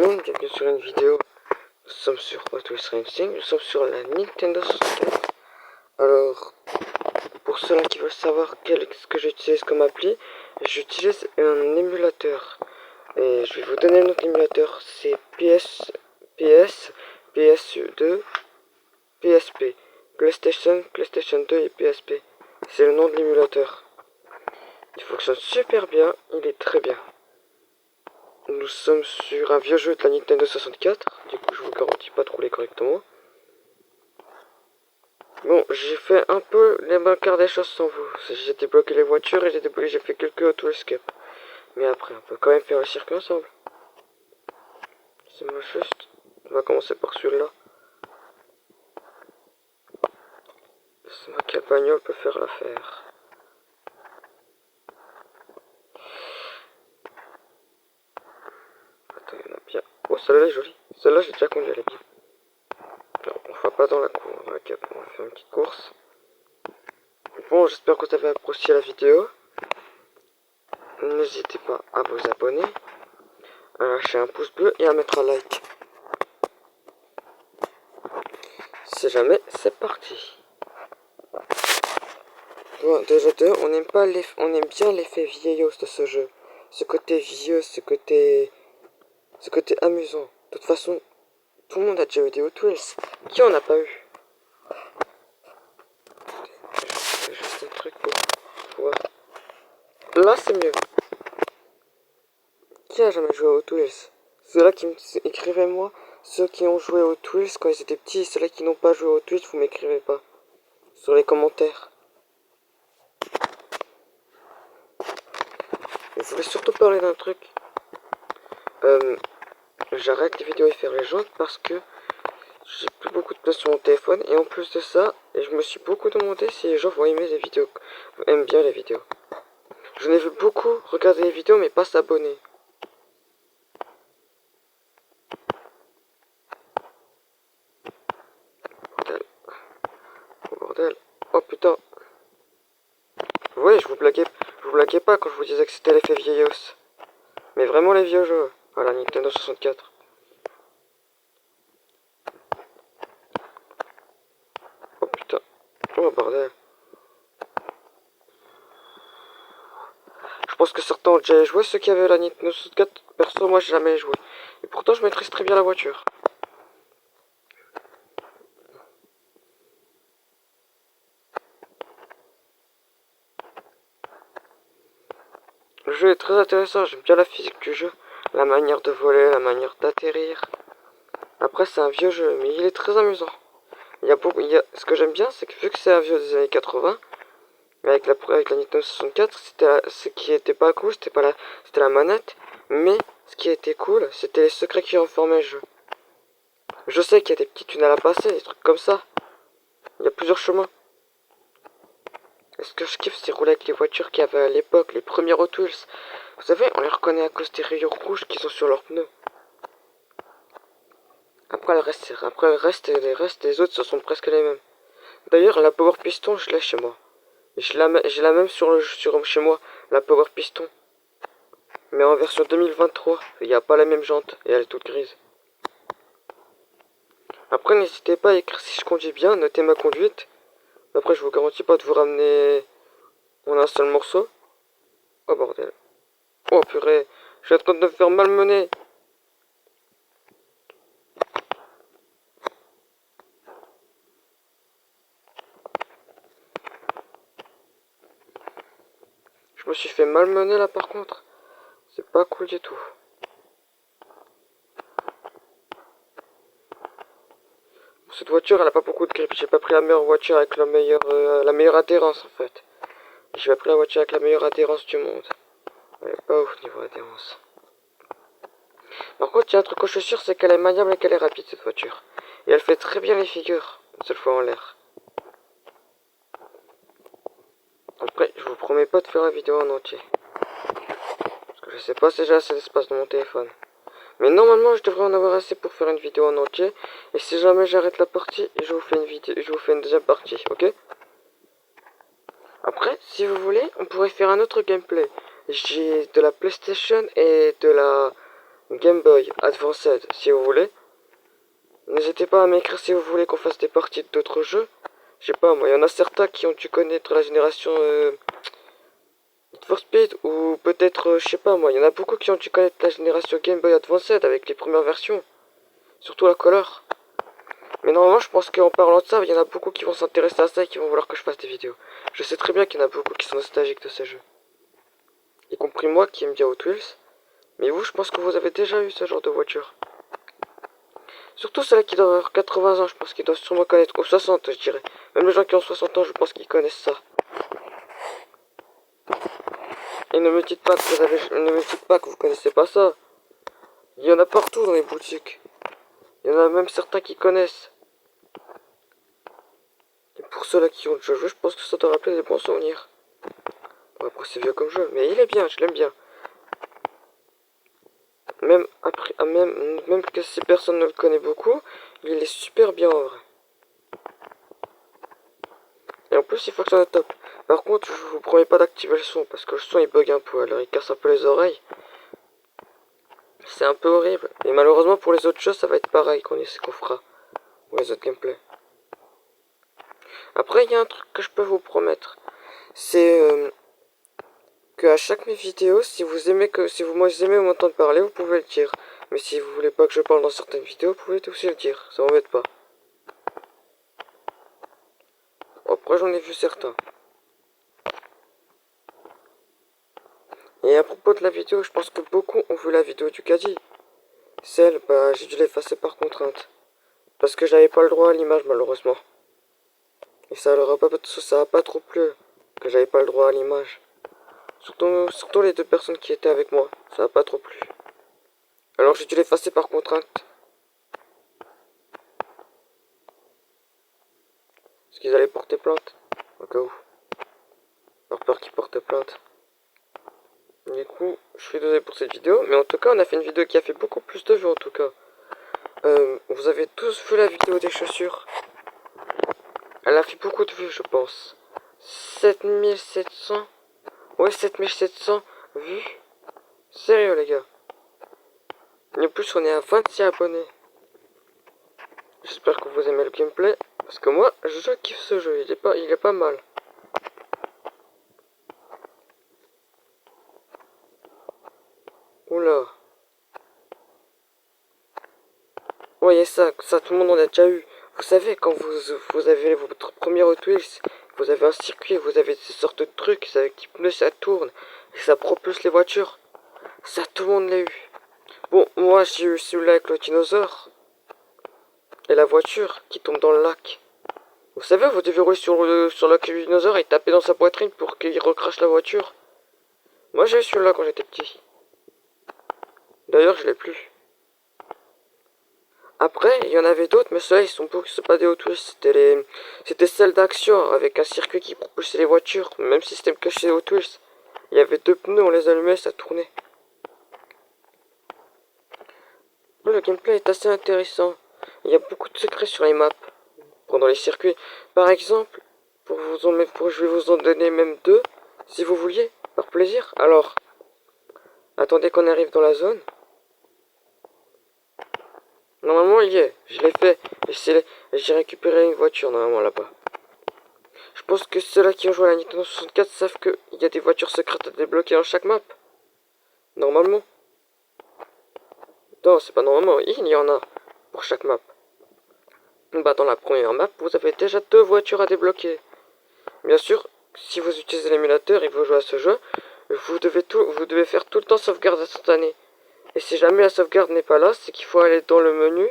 monde, bienvenue sur une vidéo. Nous sommes sur Hot Wheels Racing, nous sommes sur la Nintendo 64. Alors, pour ceux-là qui veulent savoir ce que j'utilise comme appli, j'utilise un émulateur. Et je vais vous donner le nom de l'émulateur, c'est PS2, PSP, PlayStation 2 et PSP. C'est le nom de l'émulateur. Il fonctionne super bien, il est très bien. Nous sommes sur un vieux jeu de la Nintendo 64, du coup je vous garantis pas de rouler correctement. Bon, j'ai fait un peu les bancards des choses sans vous. J'ai débloqué les voitures et j'ai fait quelques auto-escape. Mais après, on peut quand même faire le circuit ensemble. C'est moi juste. On va commencer par celui-là. C'est moi quelle bagnole peut faire l'affaire. Attends, il y en a bien. Oh, celle-là est jolie. Celle-là, j'ai déjà conduit, elle est bien. Non, on va pas dans la cour, on va faire une petite course. Bon, j'espère que vous avez apprécié la vidéo. N'hésitez pas à vous abonner, à lâcher un pouce bleu et à mettre un like. Si jamais, c'est parti. Bon, déjà on aime bien l'effet vieillos de ce jeu. Ce côté vieux, ce côté amusant. De toute façon, tout le monde a déjà eu des Hot Wheels. Qui en a pas eu? C'est juste un truc pour voir. Là, c'est mieux. Qui a jamais joué à Hot Wheels? Ceux-là qui écrivez-moi. Ceux qui ont joué à Hot Wheels quand ils étaient petits, ceux-là qui n'ont pas joué à Hot Wheels, vous m'écrivez pas. Sur les commentaires. Je voulais surtout parler d'un truc. J'arrête les vidéos et faire les jointes parce que j'ai plus beaucoup de place sur mon téléphone. Et en plus de ça, je me suis beaucoup demandé si les gens vont aimer les vidéos, aiment bien les vidéos. Je n'ai vu beaucoup regarder les vidéos mais pas s'abonner. Bordel. Oh bordel. Oh putain. Oui, je vous blaguais pas quand je vous disais que c'était l'effet vieillos. Mais vraiment les vieux jeux. À la Nintendo 64. Oh putain. Oh bordel. Je pense que certains ont déjà joué, ceux qui avaient la Nintendo 64. Perso, moi j'ai jamais joué. Et pourtant je maîtrise très bien la voiture. Le jeu est très intéressant, j'aime bien la physique du jeu. La manière de voler, la manière d'atterrir. Après c'est un vieux jeu, mais il est très amusant. Ce que j'aime bien, c'est que vu que c'est un vieux des années 80, avec la Nintendo 64, ce qui était pas cool, c'était la manette, mais ce qui était cool, c'était les secrets qui renformaient le jeu. Je sais qu'il y a des petits tunnels à passer, des trucs comme ça. Il y a plusieurs chemins. Et ce que je kiffe, c'est rouler avec les voitures qu'il y avait à l'époque, les premières Hot Wheels. Vous savez, on les reconnaît à cause des rayures rouges qu'ils ont sur leurs pneus. Après les restes des autres, ce sont presque les mêmes. D'ailleurs, la Power Piston, je l'ai chez moi. J'ai la même chez moi, la Power Piston. Mais en version 2023, il n'y a pas la même jante et elle est toute grise. Après, n'hésitez pas à écrire si je conduis bien, notez ma conduite. Après, je vous garantis pas de vous ramener en un seul morceau. Oh bordel. Oh purée, je suis en train de me faire malmener. Je me suis fait malmener là par contre. C'est pas cool du tout. Cette voiture elle a pas beaucoup de grip. J'ai pas pris la meilleure voiture avec la meilleure adhérence en fait. J'ai pas pris la voiture avec la meilleure adhérence du monde. Elle est pas ouf niveau adhérence. Par contre il y a un truc que je suis sûr, c'est qu'elle est maniable et qu'elle est rapide cette voiture. Et elle fait très bien les figures, une seule fois en l'air. Après je vous promets pas de faire la vidéo en entier. Parce que je sais pas si j'ai assez d'espace dans mon téléphone. Mais normalement, je devrais en avoir assez pour faire une vidéo en entier. Et si jamais j'arrête la partie, je vous fais une deuxième partie, ok? Après, si vous voulez, on pourrait faire un autre gameplay. J'ai de la PlayStation et de Game Boy Advanced si vous voulez. N'hésitez pas à m'écrire si vous voulez qu'on fasse des parties d'autres jeux. Je sais pas, moi, il y en a certains qui ont dû connaître la génération Need for Speed, ou peut-être, je sais pas, moi, il y en a beaucoup qui ont dû connaître la génération Game Boy Advanced avec les premières versions, surtout la Color. Mais normalement, je pense qu'en parlant de ça, il y en a beaucoup qui vont s'intéresser à ça et qui vont vouloir que je fasse des vidéos. Je sais très bien qu'il y en a beaucoup qui sont nostalgiques de ces jeux, y compris moi qui aime bien Hot Wheels. Mais vous, je pense que vous avez déjà eu ce genre de voiture. Surtout celles qui doivent avoir 80 ans, je pense qu'ils doivent sûrement connaître, ou 60 je dirais. Même les gens qui ont 60 ans, je pense qu'ils connaissent ça. Et ne me dites pas que vous connaissez pas ça. Il y en a partout dans les boutiques. Il y en a même certains qui connaissent. Et pour ceux-là qui ont déjà joué, je pense que ça doit rappeler des bons souvenirs. Bon, après c'est vieux comme jeu, mais il est bien, je l'aime bien. Même après, même que si personne ne le connaît beaucoup, il est super bien en vrai. Et en plus il fonctionne au top. Par contre, je vous promets pas d'activer le son, parce que le son il bug un peu, alors il casse un peu les oreilles. C'est un peu horrible. Et malheureusement pour les autres jeux, ça va être pareil qu'on fera. Ou les autres gameplays. Après, il y a un truc que je peux vous promettre. C'est que à chaque mes vidéos, si vous aimez m'entendre parler, vous pouvez le dire. Mais si vous voulez pas que je parle dans certaines vidéos, vous pouvez aussi le dire. Ça m'embête pas. Après, j'en ai vu certains. Et à propos de la vidéo, je pense que beaucoup ont vu la vidéo du caddie. Celle, bah, j'ai dû l'effacer par contrainte. Parce que j'avais pas le droit à l'image, malheureusement. Et ça a pas trop plu que j'avais pas le droit à l'image. Surtout les deux personnes qui étaient avec moi. Ça a pas trop plu. Alors j'ai dû l'effacer par contrainte. Parce qu'ils allaient porter plainte. Au cas où. Par peur qu'ils portent plainte. Du coup, je suis désolé pour cette vidéo. Mais en tout cas, on a fait une vidéo qui a fait beaucoup plus de vues en tout cas. Vous avez tous vu la vidéo des chaussures. Elle a fait beaucoup de vues, je pense. 7700. Ouais, 7700 vues. Sérieux, les gars. Et en plus, on est à 26 abonnés. J'espère que vous aimez le gameplay. Parce que moi, je kiffe ce jeu. Il est pas mal. Oula. Voyez ça, tout le monde en a déjà eu. Vous savez, quand vous avez votre premier Hot Wheels, vous avez un circuit, vous avez ces sortes de trucs, avec qui pneus ça tourne, et ça propulse les voitures. Ça, tout le monde l'a eu. Bon, moi j'ai eu celui-là avec le dinosaure, et la voiture qui tombe dans le lac. Vous savez, vous devez rouler sur le lac du dinosaure et taper dans sa poitrine pour qu'il recrache la voiture. Moi j'ai eu celui-là quand j'étais petit. D'ailleurs, je l'ai plus. Après, il y en avait d'autres, mais ceux-là, c'est pas des Hot Wheels, c'était celles d'action, avec un circuit qui propulsait les voitures, même système que chez Hot Wheels. Il y avait deux pneus, on les allumait, ça tournait. Le gameplay est assez intéressant. Il y a beaucoup de secrets sur les maps, pendant les circuits. Par exemple, je vais vous en donner même deux, si vous vouliez, par plaisir. Alors, attendez qu'on arrive dans la zone. Normalement, il y est. Je l'ai fait. J'ai récupéré une voiture, normalement, là-bas. Je pense que ceux-là qui ont joué à la Nintendo 64 savent qu'il y a des voitures secrètes à débloquer dans chaque map. Normalement. Non, c'est pas normalement. Il y en a pour chaque map. Bah, dans la première map, vous avez déjà deux voitures à débloquer. Bien sûr, si vous utilisez l'émulateur et que vous jouez à ce jeu, vous devez faire tout le temps sauvegarde instantanée. Et si jamais la sauvegarde n'est pas là, c'est qu'il faut aller dans le menu